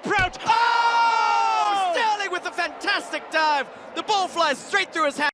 approach. Oh! Sterling with a fantastic dive. The ball flies straight through his hand.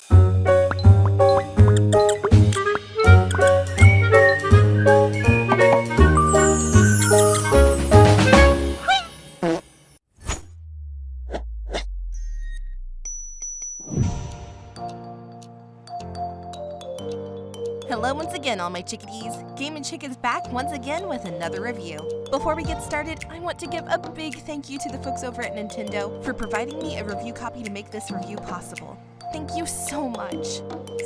Hello once again, all my chickadees. Game & Chick is back once again with another review. Before we get started, I want to give a big thank you to the folks over at Nintendo for providing me a review copy to make this review possible. Thank you so much.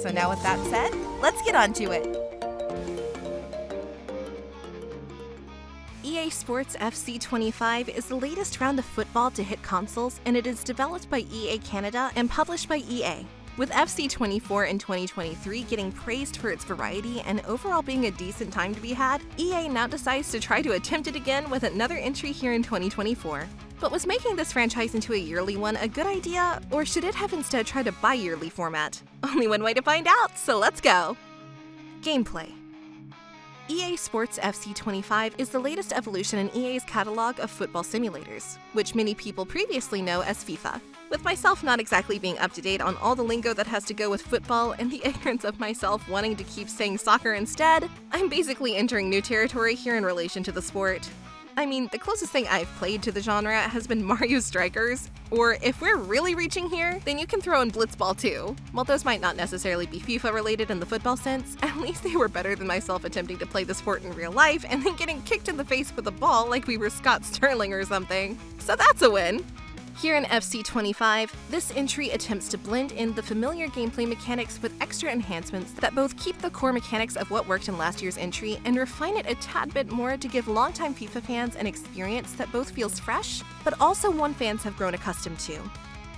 So now with that said, let's get on to it. EA Sports FC 25 is the latest round of football to hit consoles, and it is developed by EA Canada and published by EA. With FC 24 in 2023 getting praised for its variety and overall being a decent time to be had, EA now decides to try to attempt it again with another entry here in 2024. But was making this franchise into a yearly one a good idea, or should it have instead tried a bi-yearly format? Only one way to find out, so let's go! Gameplay. EA Sports FC 25 is the latest evolution in EA's catalog of football simulators, which many people previously know as FIFA. With myself not exactly being up to date on all the lingo that has to go with football and the ignorance of myself wanting to keep saying soccer instead, I'm basically entering new territory here in relation to the sport. I mean, the closest thing I've played to the genre has been Mario Strikers, or if we're really reaching here, then you can throw in Blitzball too. While those might not necessarily be FIFA related in the football sense, at least they were better than myself attempting to play the sport in real life and then getting kicked in the face with a ball like we were Scott Sterling or something. So that's a win! Here in FC 25, this entry attempts to blend in the familiar gameplay mechanics with extra enhancements that both keep the core mechanics of what worked in last year's entry and refine it a tad bit more to give longtime FIFA fans an experience that both feels fresh, but also one fans have grown accustomed to.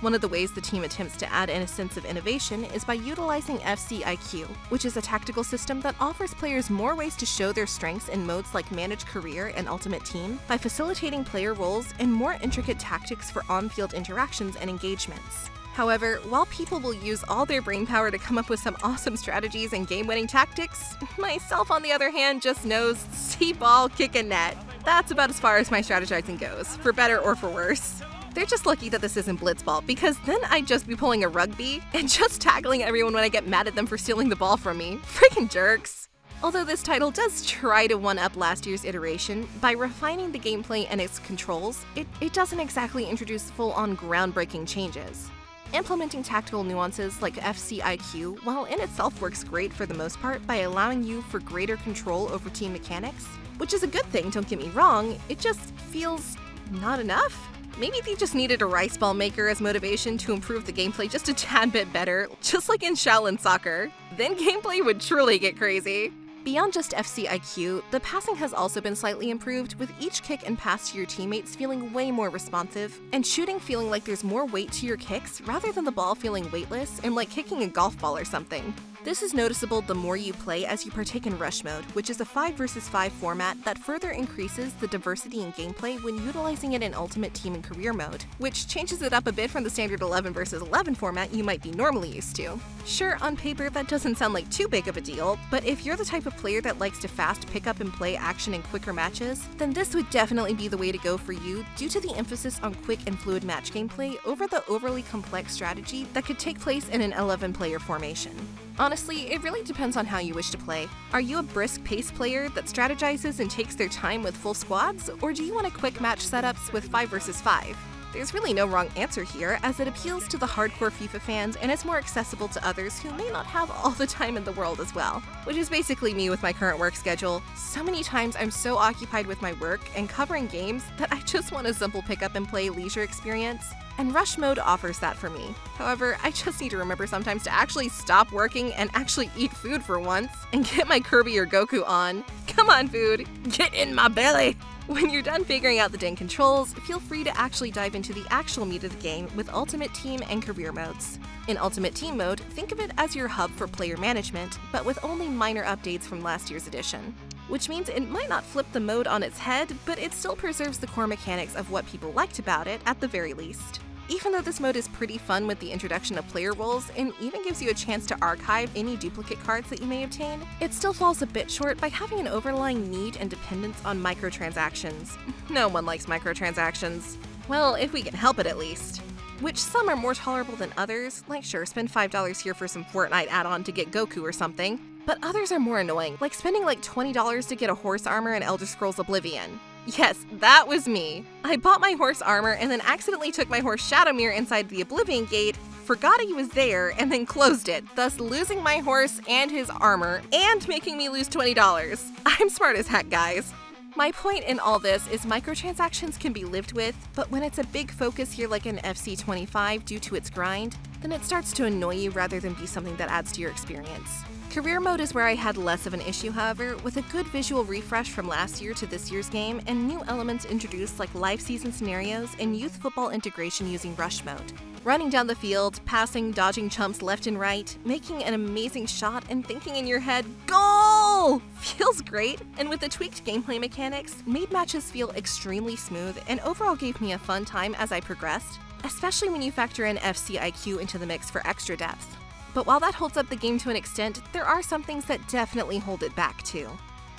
One of the ways the team attempts to add in a sense of innovation is by utilizing FC IQ, which is a tactical system that offers players more ways to show their strengths in modes like Manage Career and Ultimate Team by facilitating player roles and more intricate tactics for on-field interactions and engagements. However, while people will use all their brainpower to come up with some awesome strategies and game-winning tactics, myself on the other hand just knows see ball, kick a net. That's about as far as my strategizing goes, for better or for worse. They're just lucky that this isn't Blitzball, because then I'd just be pulling a rugby and just tackling everyone when I get mad at them for stealing the ball from me. Freaking jerks! Although this title does try to one-up last year's iteration, by refining the gameplay and its controls, it doesn't exactly introduce full-on groundbreaking changes. Implementing tactical nuances like FC IQ, while in itself works great for the most part by allowing you for greater control over team mechanics, which is a good thing, don't get me wrong, it just feels not enough. Maybe they just needed a rice ball maker as motivation to improve the gameplay just a tad bit better, just like in Shaolin Soccer. Then gameplay would truly get crazy. Beyond just FC IQ, the passing has also been slightly improved, with each kick and pass to your teammates feeling way more responsive, and shooting feeling like there's more weight to your kicks rather than the ball feeling weightless and like kicking a golf ball or something. This is noticeable the more you play as you partake in Rush Mode, which is a 5 vs 5 format that further increases the diversity in gameplay when utilizing it in Ultimate Team and Career Mode, which changes it up a bit from the standard 11 vs 11 format you might be normally used to. Sure, on paper that doesn't sound like too big of a deal, but if you're the type of player that likes to fast pick up and play action in quicker matches, then this would definitely be the way to go for you due to the emphasis on quick and fluid match gameplay over the overly complex strategy that could take place in an 11-player formation. Honestly, it really depends on how you wish to play. Are you a brisk pace player that strategizes and takes their time with full squads, or do you want a quick match setups with 5 vs 5? There's really no wrong answer here, as it appeals to the hardcore FIFA fans and is more accessible to others who may not have all the time in the world as well, which is basically me with my current work schedule. So many times I'm so occupied with my work and covering games that I just want a simple pick up and play leisure experience. And Rush Mode offers that for me. However, I just need to remember sometimes to actually stop working and actually eat food for once and get my Kirby or Goku on. Come on, food, get in my belly! When you're done figuring out the dang controls, feel free to actually dive into the actual meat of the game with Ultimate Team and Career modes. In Ultimate Team mode, think of it as your hub for player management, but with only minor updates from last year's edition. Which means it might not flip the mode on its head, but it still preserves the core mechanics of what people liked about it at the very least. Even though this mode is pretty fun with the introduction of player roles and even gives you a chance to archive any duplicate cards that you may obtain, it still falls a bit short by having an overlying need and dependence on microtransactions. No one likes microtransactions. Well, if we can help it at least. Which some are more tolerable than others, like sure, spend $5 here for some Fortnite add-on to get Goku or something. But others are more annoying, like spending like $20 to get a horse armor in Elder Scrolls Oblivion. Yes, that was me. I bought my horse armor and then accidentally took my horse Shadowmere inside the Oblivion Gate, forgot he was there, and then closed it, thus losing my horse and his armor, and making me lose $20. I'm smart as heck, guys. My point in all this is microtransactions can be lived with, but when it's a big focus here like in FC25 due to its grind, then it starts to annoy you rather than be something that adds to your experience. Career mode is where I had less of an issue, however, with a good visual refresh from last year to this year's game and new elements introduced like live season scenarios and youth football integration using rush mode. Running down the field, passing, dodging chumps left and right, making an amazing shot and thinking in your head, goal! Feels great, and with the tweaked gameplay mechanics, made matches feel extremely smooth and overall gave me a fun time as I progressed, especially when you factor in FC IQ into the mix for extra depth. But while that holds up the game to an extent, there are some things that definitely hold it back too.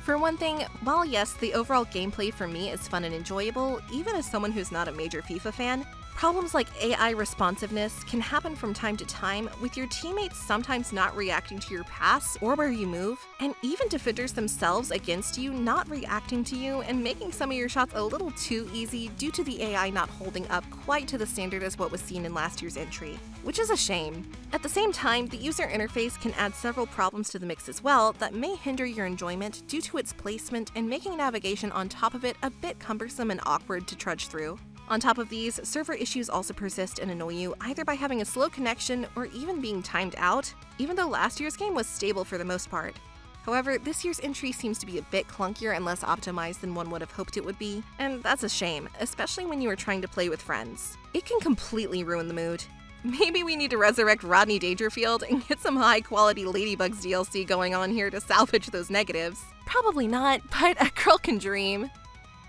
For one thing, while yes, the overall gameplay for me is fun and enjoyable, even as someone who's not a major FIFA fan, problems like AI responsiveness can happen from time to time, with your teammates sometimes not reacting to your pass or where you move, and even defenders themselves against you not reacting to you and making some of your shots a little too easy due to the AI not holding up quite to the standard as what was seen in last year's entry, which is a shame. At the same time, the user interface can add several problems to the mix as well that may hinder your enjoyment due to its placement and making navigation on top of it a bit cumbersome and awkward to trudge through. On top of these, server issues also persist and annoy you either by having a slow connection or even being timed out, even though last year's game was stable for the most part. However, this year's entry seems to be a bit clunkier and less optimized than one would have hoped it would be, and that's a shame, especially when you are trying to play with friends. It can completely ruin the mood. Maybe we need to resurrect Rodney Dangerfield and get some high-quality Ladybugs DLC going on here to salvage those negatives. Probably not, but a girl can dream.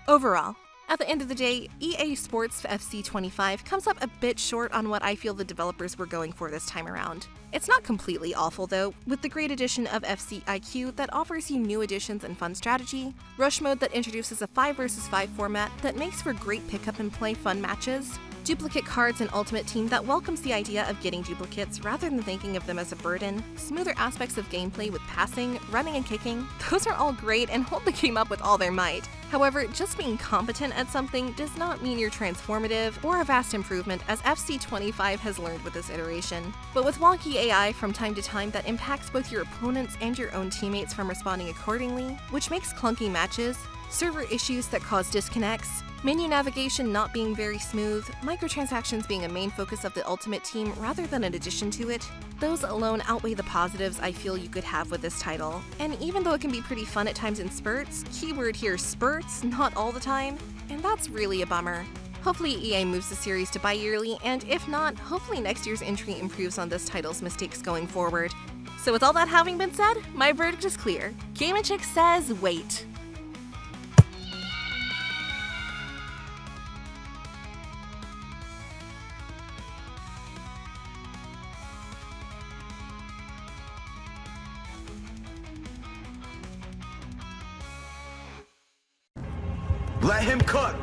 Overall, at the end of the day, EA Sports FC 25 comes up a bit short on what I feel the developers were going for this time around. It's not completely awful though, with the great addition of FC IQ that offers you new additions and fun strategy, Rush Mode that introduces a 5 vs 5 format that makes for great pick up and play fun matches, duplicate cards and Ultimate Team that welcomes the idea of getting duplicates rather than thinking of them as a burden, smoother aspects of gameplay with passing, running and kicking, those are all great and hold the game up with all their might. However, just being competent at something does not mean you're transformative or a vast improvement, as FC 25 has learned with this iteration. But with wonky AI from time to time that impacts both your opponents and your own teammates from responding accordingly, which makes clunky matches, server issues that cause disconnects, menu navigation not being very smooth, microtransactions being a main focus of the Ultimate Team rather than an addition to it, those alone outweigh the positives I feel you could have with this title. And even though it can be pretty fun at times in spurts, keyword here spurts, not all the time, and that's really a bummer. Hopefully EA moves the series to bi-yearly, and if not, hopefully next year's entry improves on this title's mistakes going forward. So with all that having been said, my verdict is clear. Game & Chick says wait. Let him cook!